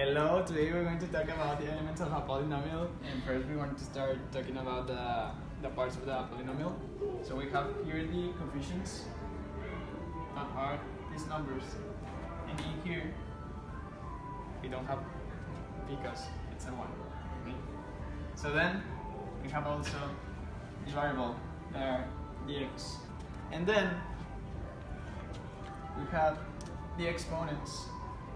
Hello, today we're going to talk about the elements of a polynomial, and first we want to start talking about the parts of the polynomial. So we have here the coefficients that are these numbers, and in here we don't have because it's a 1. Okay? So then we have also the variable, the x, and then we have the exponents,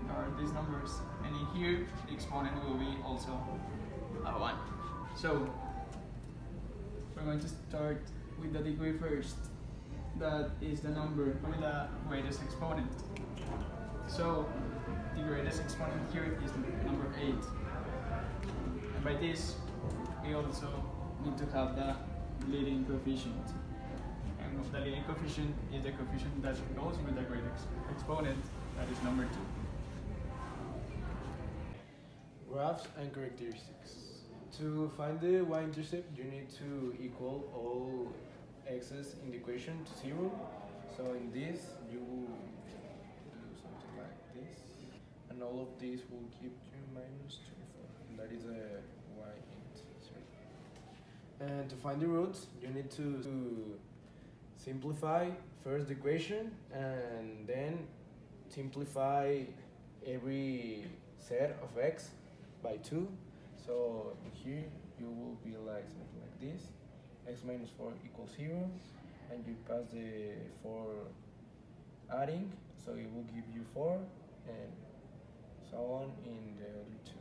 are these numbers, and in here the exponent will be also a 1. So we're going to start with the degree first. That is the number with the greatest exponent. So the greatest exponent here is number 8, and by this we also need to have the leading coefficient, and the leading coefficient is the coefficient that goes with the greatest exponent, that is number 2. Graphs and characteristics. To find the y-intercept, you need to equal all x's in the equation to 0. So in this, you will do something like this, and all of these will give you minus 24, and that is a y-intercept. And to find the roots, you need to simplify first the equation, and then simplify every set of x by 2. So here you will be like something like this: x minus 4 equals 0, and you pass the 4 adding, so it will give you 4, and so on in the other two.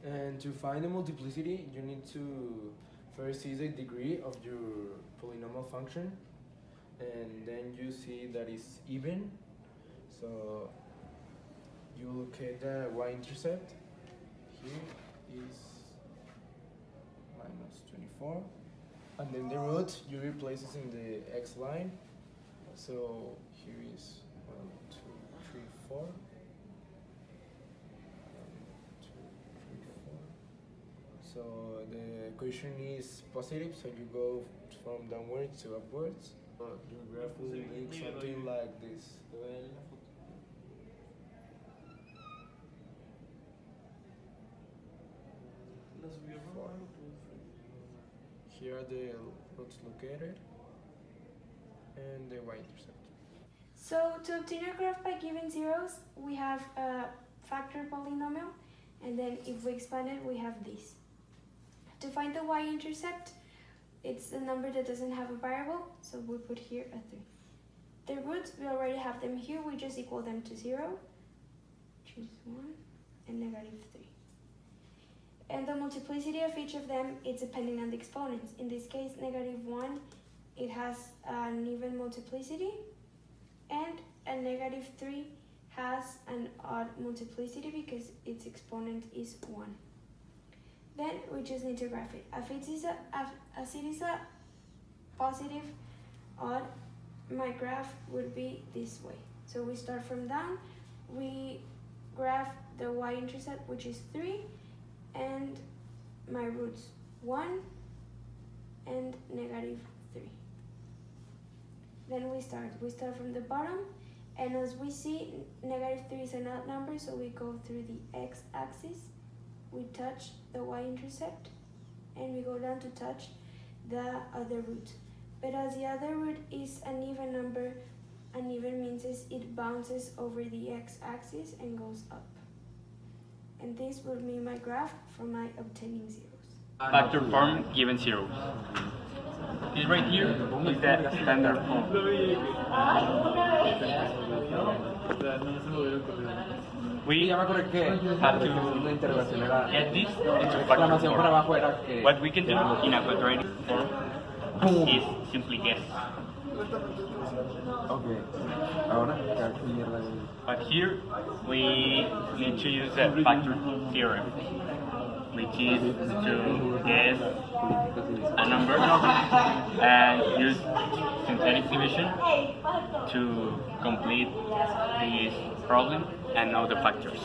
And to find the multiplicity, you need to first see the degree of your polynomial function, and then you see that it's even. So you look at the y-intercept. Here is minus 24, and then the root you replace it in the x line. So here is 1, 2, 3, 4. So the equation is positive, so you go from downwards to upwards. Your graph will look something like this. Here are the roots located and the y-intercept. So to obtain a graph by given zeros, we have a factor polynomial, and then if we expand it, we have this. To find the y-intercept, it's a number that doesn't have a variable, so we put here a 3. The roots, we already have them here, we just equal them to 0, choose 1, and negative 3. And the multiplicity of each of them is depending on the exponents. In this case, negative 1, it has an even multiplicity, and a negative 3 has an odd multiplicity because its exponent is 1. Then we just need to graph it. As it is a positive odd, my graph would be this way. So we start from down, we graph the y-intercept, which is 3, and my roots 1 and negative 3. Then we start from the bottom, and as we see, negative 3 is an odd number, so we go through the x-axis. We touch the y-intercept, and we go down to touch the other root. But as the other root is an even number, an even means it bounces over the x-axis and goes up. And this will be my graph for my obtaining zeros. Factor form given zeros. This right here is the standard form. We have to get this into factor form. What we can do in a quadratic form is simply guess. Okay. But here we need to use the factor theorem, which is to guess a number and use synthetic division to complete this problem and know the factors.